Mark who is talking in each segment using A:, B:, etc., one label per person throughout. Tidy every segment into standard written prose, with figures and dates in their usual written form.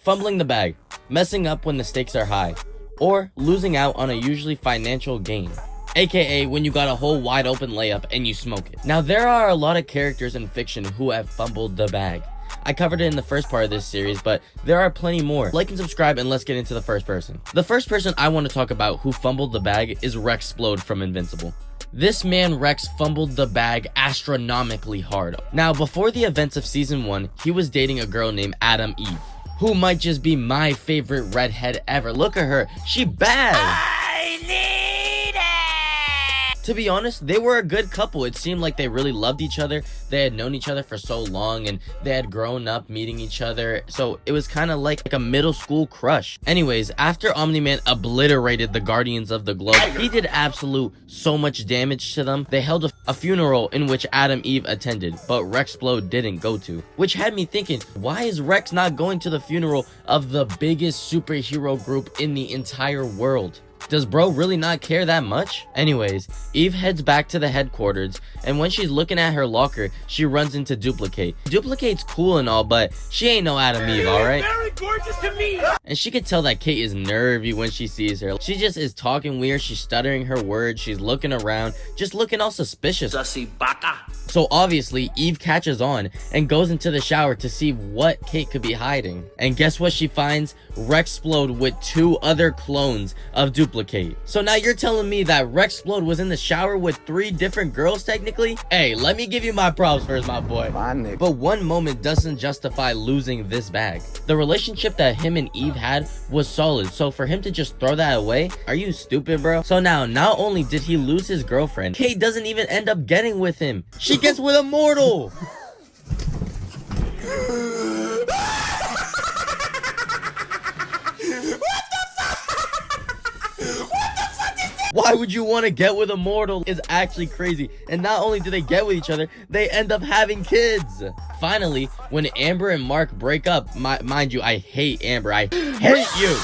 A: fumbling the bag, messing up when the stakes are high, or losing out on a usually financial gain, aka when you got a whole wide open layup and you smoke it. Now there are a lot of characters in fiction who have fumbled the bag. I covered it in the first part of this series, but there are plenty more. Like and subscribe, and let's get into the first person. The first person I want to talk about who fumbled the bag is Splode from Invincible. This man Rex fumbled the bag astronomically hard. Now, before the events of season 1, he was dating a girl named Adam Eve, who might just be my favorite redhead ever. Look at her, she bad. I need it. To be honest, they were a good couple. It seemed like they really loved each other. They had known each other for so long, and they had grown up meeting each other, so it was kind of like a middle school crush. Anyways, after Omni-Man obliterated the Guardians of the Globe, he did absolute so much damage to them. They held a funeral in which Adam Eve attended, but Splode didn't go to, which had me thinking, why is Rex not going to the funeral of the biggest superhero group in the entire world? Does bro really not care that much? Anyways, Eve heads back to the headquarters, and when she's looking at her locker, she runs into Duplicate. Duplicate's cool and all, but she ain't no Adam Eve, alright? Very gorgeous to me. And she could tell that Kate is nervy when she sees her. She just is talking weird, she's stuttering her words, she's looking around, just looking all suspicious. So obviously, Eve catches on and goes into the shower to see what Kate could be hiding. And guess what she finds? Splode with 2 other clones of Duplicate. So now you're telling me that Splode was in the shower with 3 different girls technically? Hey, let me give you my props first, my boy. But one moment doesn't justify losing this bag. The relationship that him and Eve had was solid, so for him to just throw that away, are you stupid, bro? So now, not only did he lose his girlfriend, Kate doesn't even end up getting with him. She gets with a mortal. Why would you want to get with a mortal? Is actually crazy. And not only do they get with each other, they end up having kids. Finally, when Amber and Mark break up, mind you, I hate Amber. I hate you.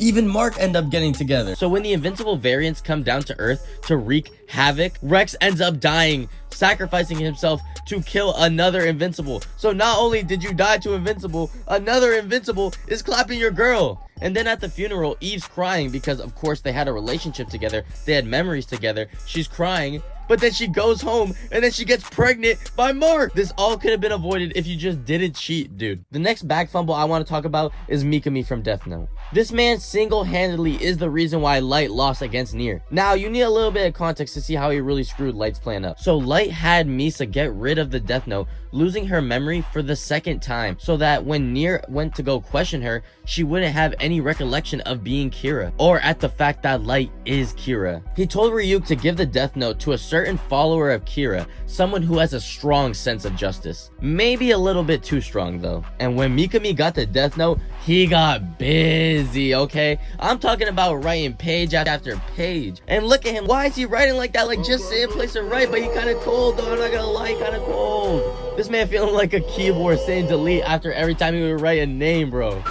A: Even Mark end up getting together. So when the Invincible variants come down to Earth to wreak havoc, Rex ends up dying, sacrificing himself to kill another Invincible. So not only did you die to Invincible, another Invincible is clapping your girl. And then at the funeral, Eve's crying because of course they had a relationship together, they had memories together. She's crying, but then she goes home and then she gets pregnant by Mark. This all could have been avoided if you just didn't cheat, dude. The next bag fumble I want to talk about is Mikami from Death Note. This man single-handedly is the reason why Light lost against Nier. Now, you need a little bit of context to see how he really screwed Light's plan up. So Light had Misa get rid of the Death Note, losing her memory for the 2nd time, so that when Nier went to go question her, she wouldn't have any recollection of being Kira, or at the fact that Light is Kira. He told Ryuk to give the Death Note to a certain follower of Kira, someone who has a strong sense of justice. Maybe a little bit too strong though. And when Mikami got the Death Note, he got busy, okay? I'm talking about writing page after page. And look at him, why is he writing like that? Like, just say a place to write, but he kind of cold though, I'm not gonna lie, kind of cold. This man feeling like a keyboard saying delete after every time he would write a name, bro.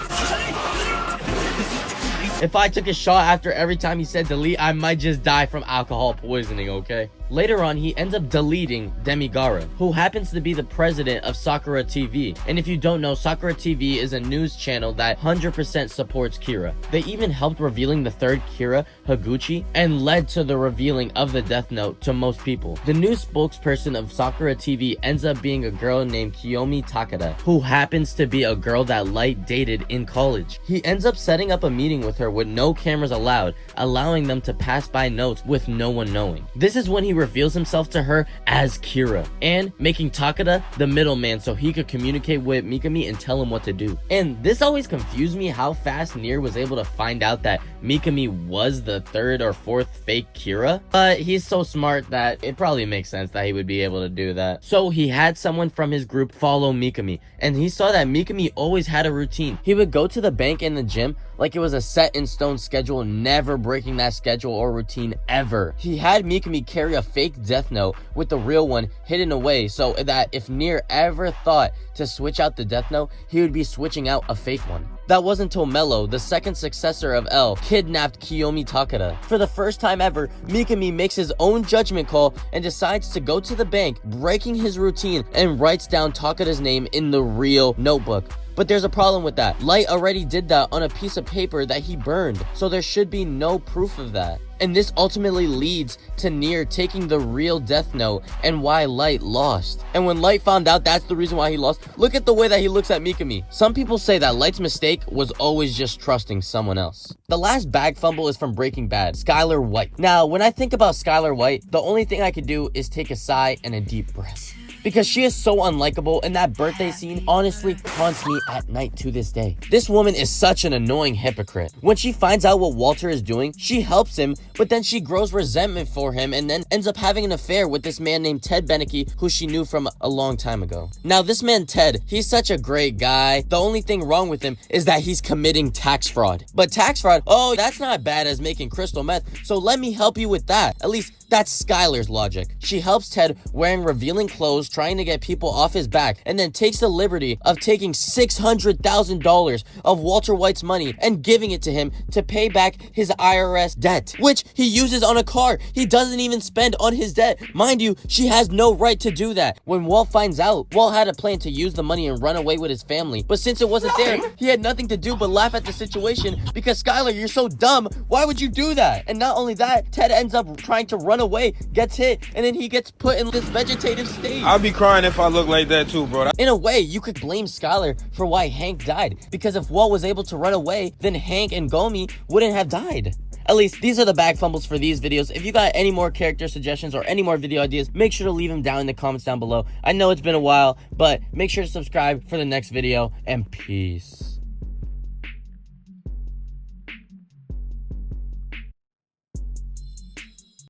A: If I took a shot after every time he said delete, I might just die from alcohol poisoning, okay? Later on, he ends up deleting Demigara, who happens to be the president of Sakura TV. And if you don't know, Sakura TV is a news channel that 100% supports Kira. They even helped revealing the 3rd Kira, Higuchi, and led to the revealing of the Death Note to most people. The new spokesperson of Sakura TV ends up being a girl named Kiyomi Takada, who happens to be a girl that Light dated in college. He ends up setting up a meeting with her with no cameras allowed, allowing them to pass by notes with no one knowing. This is when he reveals himself to her as Kira, and making Takada the middleman so he could communicate with Mikami and tell him what to do. And this always confused me how fast Nier was able to find out that Mikami was the 3rd or 4th fake Kira, but he's so smart that it probably makes sense that he would be able to do that. So he had someone from his group follow Mikami, and he saw that Mikami always had a routine. He would go to the bank and the gym like it was a set in stone schedule, never breaking that schedule or routine ever. He had Mikami carry a fake Death Note with the real one hidden away, so that if Nier ever thought to switch out the Death Note, he would be switching out a fake one. That wasn't until Mello, the 2nd successor of L, kidnapped Kiyomi Takada. For the first time ever, Mikami makes his own judgment call and decides to go to the bank, breaking his routine, and writes down Takada's name in the real notebook. But there's a problem with that. Light already did that on a piece of paper that he burned, so there should be no proof of that. And this ultimately leads to Nier taking the real Death Note and why Light lost. And when Light found out that's the reason why he lost, look at the way that he looks at Mikami. Some people say that Light's mistake was always just trusting someone else. The last bag fumble is from Breaking Bad, Skyler White. Now, when I think about Skyler White, the only thing I could do is take a sigh and a deep breath. Because she is so unlikable, and that birthday scene honestly haunts me at night to this day. This woman is such an annoying hypocrite. When she finds out what Walter is doing, she helps him, but then she grows resentment for him and then ends up having an affair with this man named Ted Beneke, who she knew from a long time ago. Now, this man Ted, he's such a great guy. The only thing wrong with him is that he's committing tax fraud. But tax fraud, oh, that's not bad as making crystal meth, so let me help you with that. At least that's Skyler's logic. She helps Ted wearing revealing clothes, trying to get people off his back, and then takes the liberty of taking $600,000 of Walter White's money and giving it to him to pay back his IRS debt, which he uses on a car he doesn't even spend on his debt. Mind you, she has no right to do that. When Walt finds out, Walt had a plan to use the money and run away with his family, but since it wasn't there, he had nothing to do but laugh at the situation because, Skyler, you're so dumb. Why would you do that? And not only that, Ted ends up trying to run away, gets hit, and then he gets put in this vegetative state.
B: I'll be crying if I look like that too, bro.
A: In a way, you could blame Skyler for why Hank died, because if Walt was able to run away, then Hank and Gomi wouldn't have died. At least, these are the bag fumbles for these videos. If you got any more character suggestions or any more video ideas, make sure to leave them down in the comments down below. I know it's been a while, but make sure to subscribe for the next video, and peace.